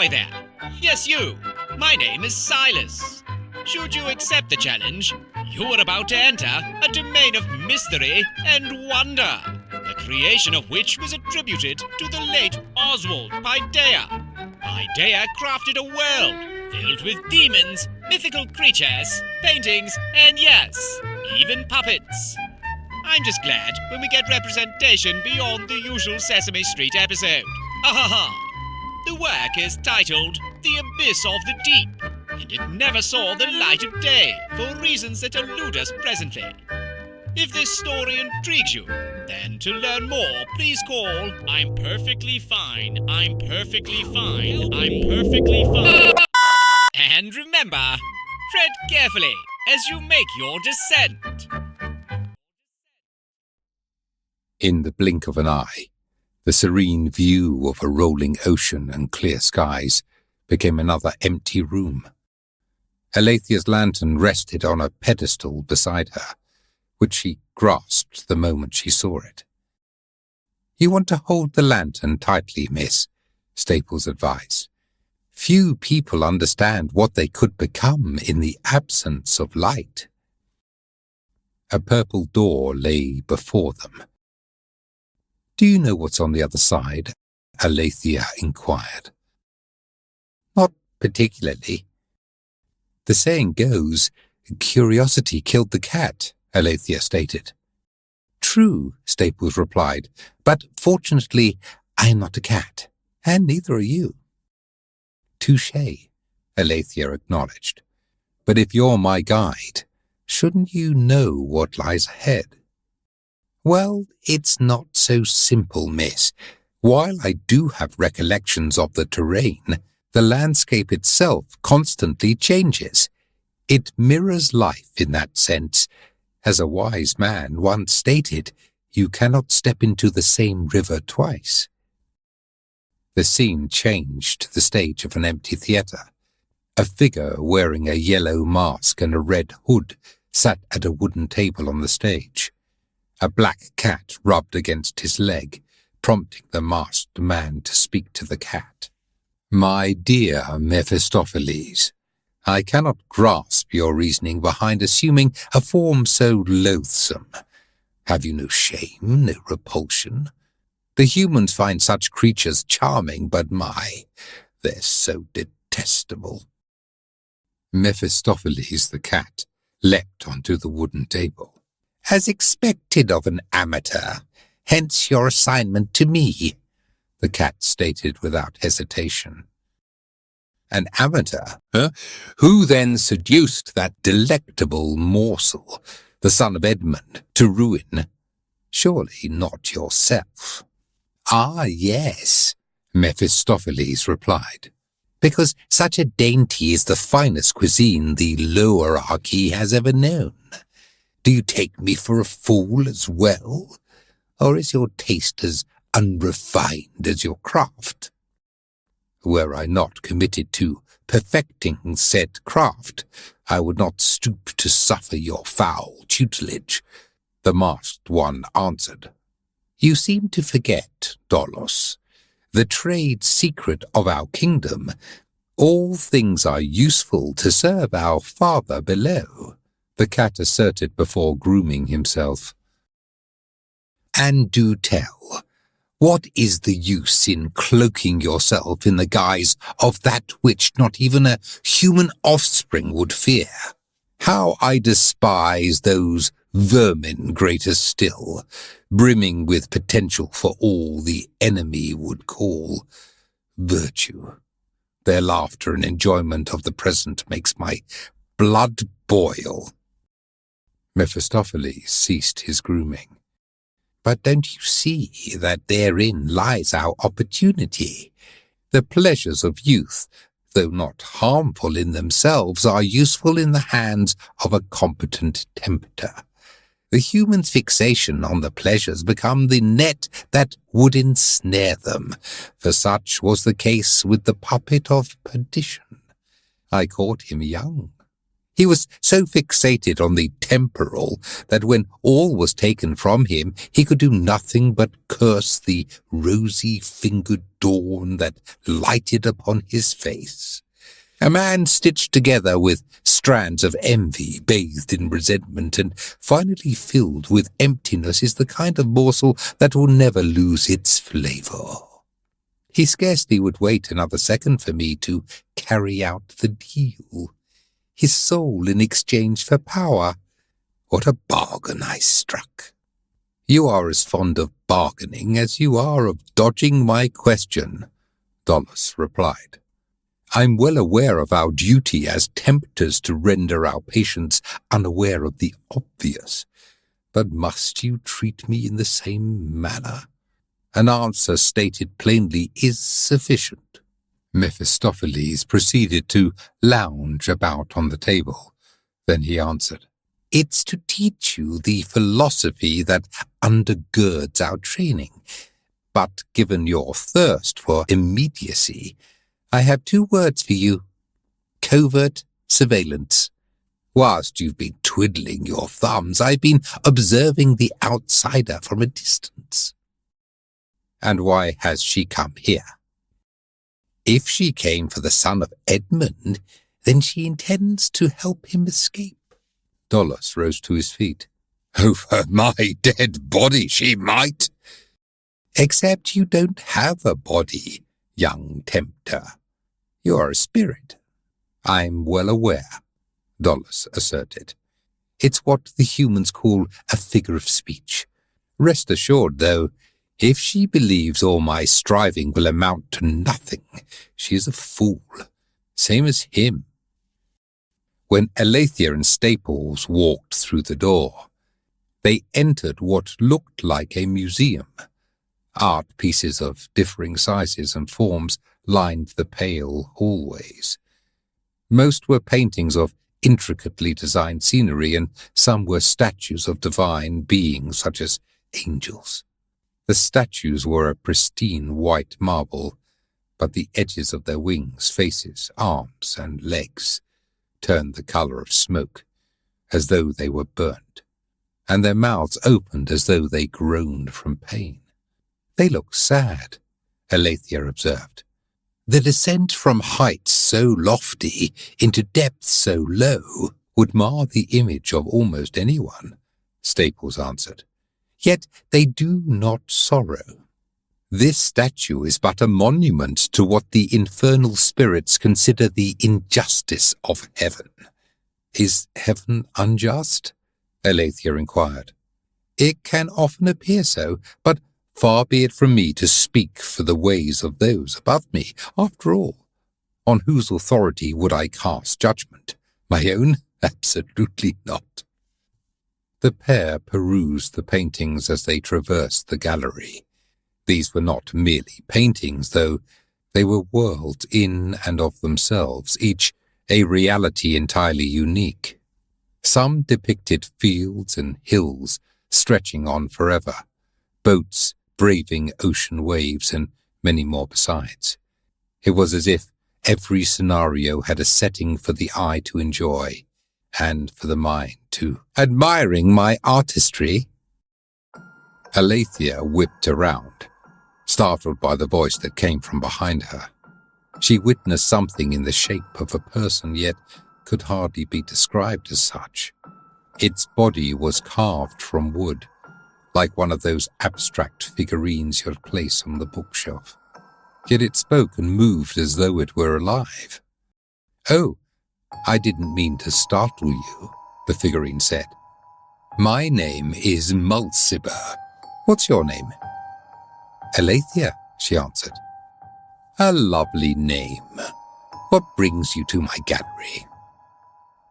Ahoy there! Yes, you! My name is Silas. Should you accept the challenge, you are about to enter a domain of mystery and wonder, the creation of which was attributed to the late Oswald Paideia. Paideia crafted a world filled with demons, mythical creatures, paintings, and yes, even puppets. I'm just glad when we get representation beyond the usual Sesame Street episode. Ha! The work is titled The Abyss of the Deep, and it never saw the light of day for reasons that elude us presently. If this story intrigues you, then to learn more, please call I'm perfectly fine, I'm perfectly fine, I'm perfectly fine. And remember, tread carefully as you make your descent. In the blink of an eye, the serene view of a rolling ocean and clear skies became another empty room. Alethia's lantern rested on a pedestal beside her, which she grasped the moment she saw it. "You want to hold the lantern tightly, miss," Staples advised. "Few people understand what they could become in the absence of light." A purple door lay before them. "Do you know what's on the other side?" Alethea inquired. "Not particularly." "The saying goes, curiosity killed the cat," Alethea stated. "True," Staples replied, "but fortunately I am not a cat, and neither are you." "Touché," Alethea acknowledged. "But if you're my guide, shouldn't you know what lies ahead?" "Well, it's not so simple, miss. While I do have recollections of the terrain, the landscape itself constantly changes. It mirrors life in that sense. As a wise man once stated, you cannot step into the same river twice." The scene changed to the stage of an empty theatre. A figure wearing a yellow mask and a red hood sat at a wooden table on the stage. A black cat rubbed against his leg, prompting the masked man to speak to the cat. "My dear Mephistopheles, I cannot grasp your reasoning behind assuming a form so loathsome. Have you no shame, no repulsion? The humans find such creatures charming, but they're so detestable." Mephistopheles the cat leapt onto the wooden table. "As expected of an amateur, hence your assignment to me," the cat stated without hesitation. "An amateur? Huh? Who then seduced that delectable morsel, the son of Edmund, to ruin? Surely not yourself." "Ah, yes," Mephistopheles replied, "because such a dainty is the finest cuisine the lowerarchy has ever known. Do you take me for a fool as well? Or is your taste as unrefined as your craft? Were I not committed to perfecting said craft, I would not stoop to suffer your foul tutelage," the masked one answered. "You seem to forget, Dolos, the trade secret of our kingdom. All things are useful to serve our father below," the cat asserted before grooming himself. "And do tell, what is the use in cloaking yourself in the guise of that which not even a human offspring would fear? How I despise those vermin greater still, brimming with potential for all the enemy would call virtue. Their laughter and enjoyment of the present makes my blood boil." Mephistopheles ceased his grooming. "But don't you see that therein lies our opportunity? The pleasures of youth, though not harmful in themselves, are useful in the hands of a competent tempter. The human's fixation on the pleasures become the net that would ensnare them, for such was the case with the puppet of perdition. I caught him young. He was so fixated on the temporal that when all was taken from him, he could do nothing but curse the rosy-fingered dawn that lighted upon his face. A man stitched together with strands of envy, bathed in resentment, and finally filled with emptiness is the kind of morsel that will never lose its flavor. He scarcely would wait another second for me to carry out the deal. His soul in exchange for power. What a bargain I struck. You are as fond of bargaining as you are of dodging my question, Dolus replied. I'm well aware of our duty as tempters to render our patients unaware of the obvious, but must you treat me in the same manner? An answer stated plainly is sufficient. Mephistopheles proceeded to lounge about on the table. Then he answered, It's to teach you the philosophy that undergirds our training. But given your thirst for immediacy, I have 2 words for you. Covert surveillance. Whilst you've been twiddling your thumbs, I've been observing the outsider from a distance. And why has she come here? If she came for the son of Edmund, then she intends to help him escape. Dolus rose to his feet. Over my dead body she might. Except you don't have a body, young tempter. You are a spirit. I'm well aware, Dolus asserted. It's what the humans call a figure of speech. Rest assured, though, if she believes all my striving will amount to nothing, she is a fool, same as him. When Aletheia and Staples walked through the door, they entered what looked like a museum. Art pieces of differing sizes and forms lined the pale hallways. Most were paintings of intricately designed scenery, and some were statues of divine beings such as angels. The statues were of pristine white marble, but the edges of their wings, faces, arms, and legs turned the colour of smoke, as though they were burnt, and their mouths opened as though they groaned from pain. They looked sad, Aletheia observed. The descent from heights so lofty into depths so low would mar the image of almost anyone, Staples answered. Yet they do not sorrow. This statue is but a monument to what the infernal spirits consider the injustice of heaven. Is heaven unjust? Aletheia inquired. It can often appear so, but far be it from me to speak for the ways of those above me. After all, on whose authority would I cast judgment? My own? Absolutely not. The pair perused the paintings as they traversed the gallery. These were not merely paintings, though they were worlds in and of themselves, each a reality entirely unique. Some depicted fields and hills stretching on forever, boats braving ocean waves, and many more besides. It was as if every scenario had a setting for the eye to enjoy, and for the mind to admiring my artistry. Aletheia whipped around, startled by the voice that came from behind her. She witnessed something in the shape of a person, yet could hardly be described as such. Its body was carved from wood, like one of those abstract figurines you'd place on the bookshelf. Yet it spoke and moved as though it were alive. Oh, I didn't mean to startle you, the figurine said. My name is Mulciber. What's your name? Aletheia, she answered. A lovely name. What brings you to my gallery?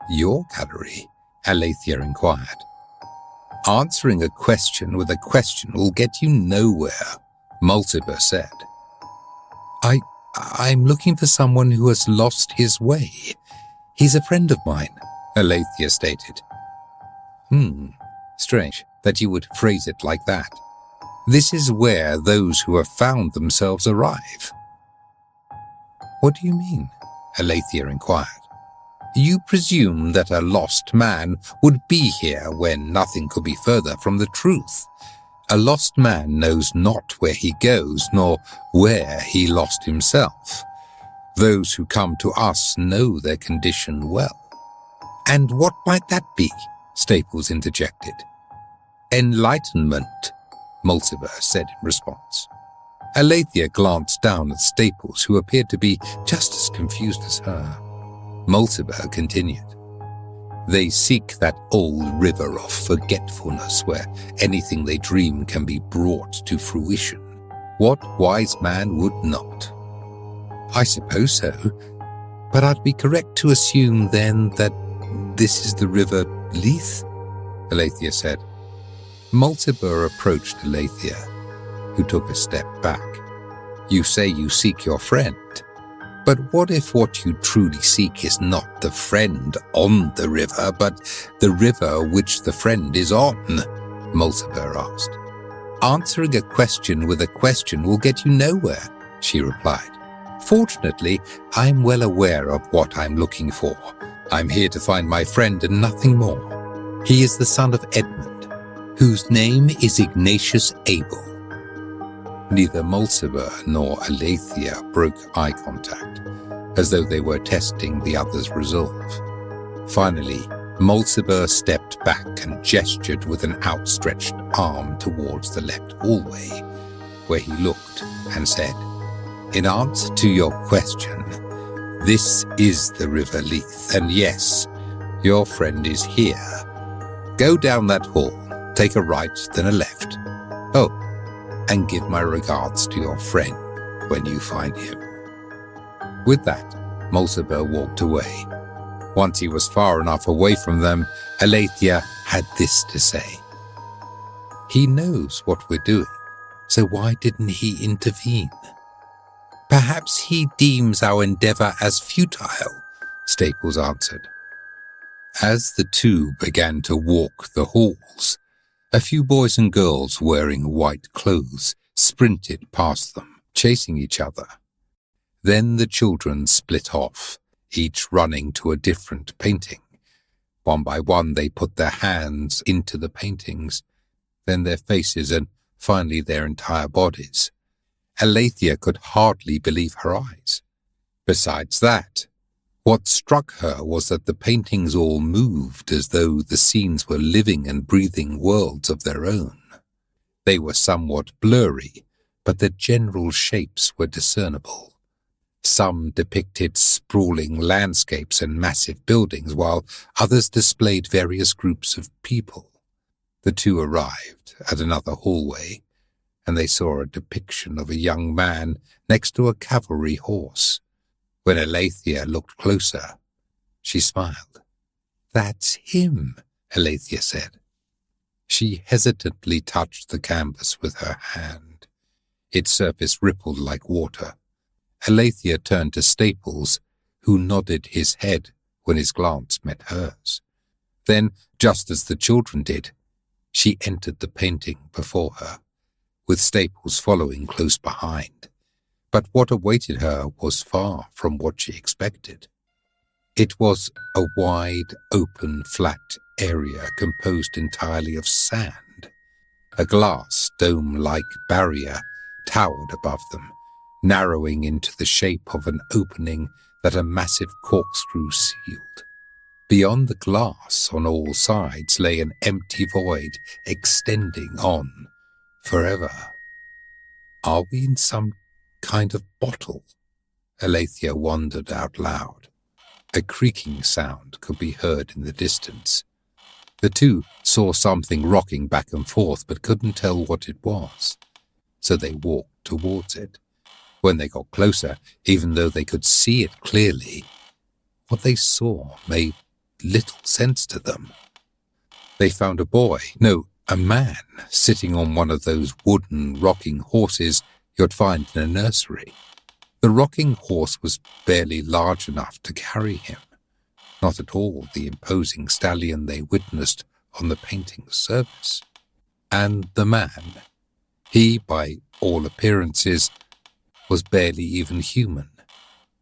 Your gallery? Aletheia inquired. Answering a question with a question will get you nowhere, Mulciber said. I'm looking for someone who has lost his way. He's a friend of mine, Aletheia stated. Strange that you would phrase it like that. This is where those who have found themselves arrive. What do you mean? Aletheia inquired. You presume that a lost man would be here when nothing could be further from the truth. A lost man knows not where he goes, nor where he lost himself. Those who come to us know their condition well. And what might that be? Staples interjected. Enlightenment, Mulciber said in response. Alethea glanced down at Staples, who appeared to be just as confused as her. Mulciber continued. They seek that old river of forgetfulness where anything they dream can be brought to fruition. What wise man would not? I suppose so, but I'd be correct to assume then that this is the river Leith? Alethea said. Mulciber approached Alethea, who took a step back. You say you seek your friend, but what if what you truly seek is not the friend on the river, but the river which the friend is on? Mulciber asked. Answering a question with a question will get you nowhere, she replied. Fortunately, I'm well aware of what I'm looking for. I'm here to find my friend and nothing more. He is the son of Edmund, whose name is Ignatius Abel. Neither Mulciber nor Alethea broke eye contact, as though they were testing the other's resolve. Finally, Mulciber stepped back and gestured with an outstretched arm towards the left hallway, where he looked and said, In answer to your question, this is the River Leith, and yes, your friend is here. Go down that hall, take a right, then a left. Oh, and give my regards to your friend when you find him. With that, Mulciber walked away. Once he was far enough away from them, Alethea had this to say. He knows what we're doing, so why didn't he intervene? Perhaps he deems our endeavour as futile, Staples answered. As the two began to walk the halls, a few boys and girls wearing white clothes sprinted past them, chasing each other. Then the children split off, each running to a different painting. One by one they put their hands into the paintings, then their faces and finally their entire bodies. Alethea could hardly believe her eyes. Besides that, what struck her was that the paintings all moved as though the scenes were living and breathing worlds of their own. They were somewhat blurry, but the general shapes were discernible. Some depicted sprawling landscapes and massive buildings, while others displayed various groups of people. The two arrived at another hallway, and they saw a depiction of a young man next to a cavalry horse. When Alethea looked closer, she smiled. That's him, Alethea said. She hesitantly touched the canvas with her hand. Its surface rippled like water. Alethea turned to Staples, who nodded his head when his glance met hers. Then, just as the children did, she entered the painting before her, with Staples following close behind. But what awaited her was far from what she expected. It was a wide, open, flat area composed entirely of sand. A glass, dome-like barrier towered above them, narrowing into the shape of an opening that a massive corkscrew sealed. Beyond the glass, on all sides, lay an empty void extending on forever. Are we in some kind of bottle? Alethea wondered out loud. A creaking sound could be heard in the distance. The two saw something rocking back and forth but couldn't tell what it was, so they walked towards it. When they got closer, even though they could see it clearly, what they saw made little sense to them. They found a man, sitting on one of those wooden rocking horses you'd find in a nursery. The rocking horse was barely large enough to carry him, not at all the imposing stallion they witnessed on the painting's surface. And the man, he, by all appearances, was barely even human.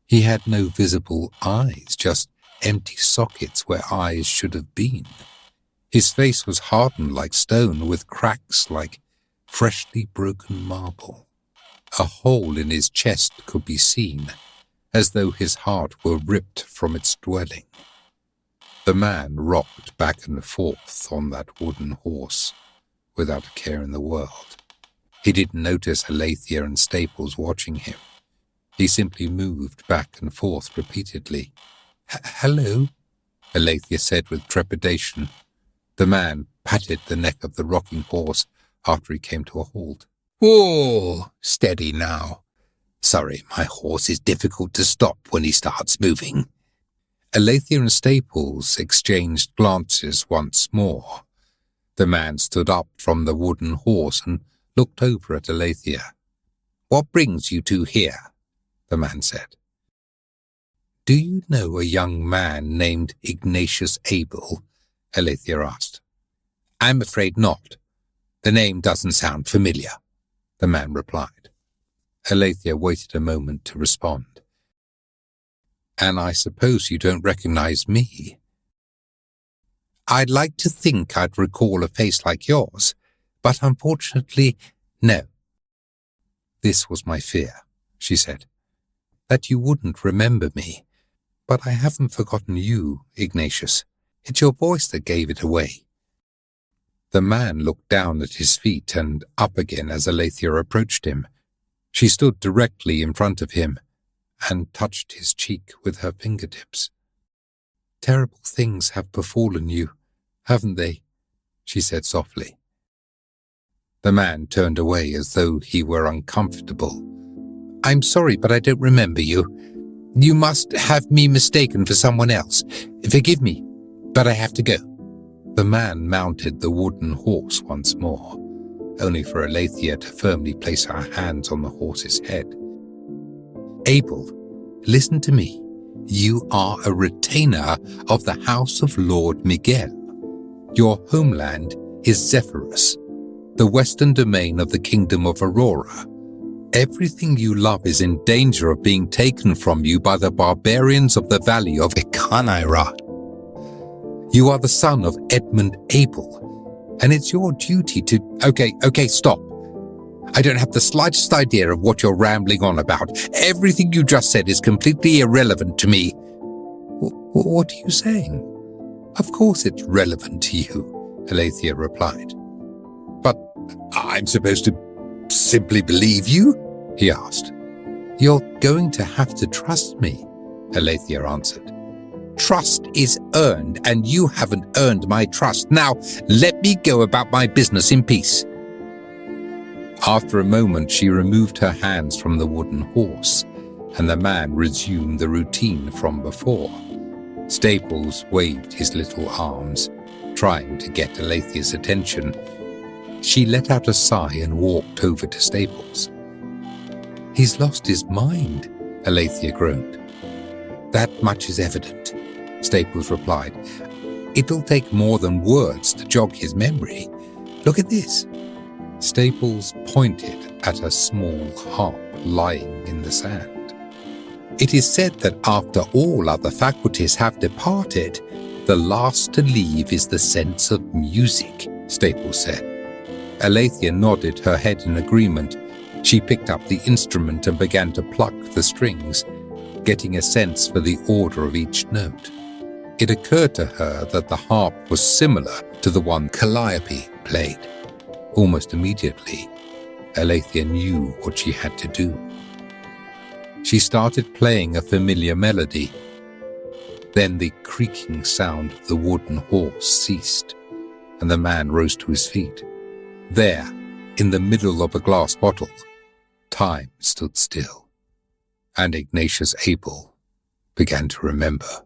He had no visible eyes, just empty sockets where eyes should have been. His face was hardened like stone, with cracks like freshly broken marble. A hole in his chest could be seen, as though his heart were ripped from its dwelling. The man rocked back and forth on that wooden horse, without a care in the world. He didn't notice Alethea and Staples watching him. He simply moved back and forth repeatedly. "Hello," Alethea said with trepidation. The man patted the neck of the rocking horse after he came to a halt. "Whoa, steady now. Sorry, my horse is difficult to stop when he starts moving." Alethea and Staples exchanged glances once more. The man stood up from the wooden horse and looked over at Alethea. "What brings you two here?" the man said. "Do you know a young man named Ignatius Abel?" Alethea asked. "I'm afraid not. The name doesn't sound familiar," the man replied. Alethea waited a moment to respond. "And I suppose you don't recognize me?" "I'd like to think I'd recall a face like yours, but unfortunately, no." "This was my fear," she said, "that you wouldn't remember me. But I haven't forgotten you, Ignatius. It's your voice that gave it away." The man looked down at his feet and up again as Alethea approached him. She stood directly in front of him and touched his cheek with her fingertips. "Terrible things have befallen you, haven't they?" she said softly. The man turned away as though he were uncomfortable. "I'm sorry, but I don't remember you. You must have me mistaken for someone else. Forgive me, but I have to go." The man mounted the wooden horse once more, only for Alethea to firmly place her hands on the horse's head. "Abel, listen to me. You are a retainer of the house of Lord Miguel. Your homeland is Zephyrus, the western domain of the kingdom of Aurora. Everything you love is in danger of being taken from you by the barbarians of the valley of Ikanaira. You are the son of Edmund Abel, and it's your duty to—" Okay, stop. I don't have the slightest idea of what you're rambling on about. Everything you just said is completely irrelevant to me." What are you saying?" "Of course it's relevant to you," Alethea replied. "But I'm supposed to simply believe you?" he asked. "You're going to have to trust me," Alethea answered. "Trust is earned, and you haven't earned my trust. Now, let me go about my business in peace." After a moment, she removed her hands from the wooden horse, and the man resumed the routine from before. Staples waved his little arms, trying to get Alethea's attention. She let out a sigh and walked over to Staples. "He's lost his mind," Alethea groaned. "That much is evident," Staples replied. "It'll take more than words to jog his memory. Look at this." Staples pointed at a small harp lying in the sand. "It is said that after all other faculties have departed, the last to leave is the sense of music," Staples said. Alethea nodded her head in agreement. She picked up the instrument and began to pluck the strings, getting a sense for the order of each note. It occurred to her that the harp was similar to the one Calliope played. Almost immediately, Alethea knew what she had to do. She started playing a familiar melody. Then the creaking sound of the wooden horse ceased, and the man rose to his feet. There, in the middle of a glass bottle, time stood still, and Ignatius Abel began to remember.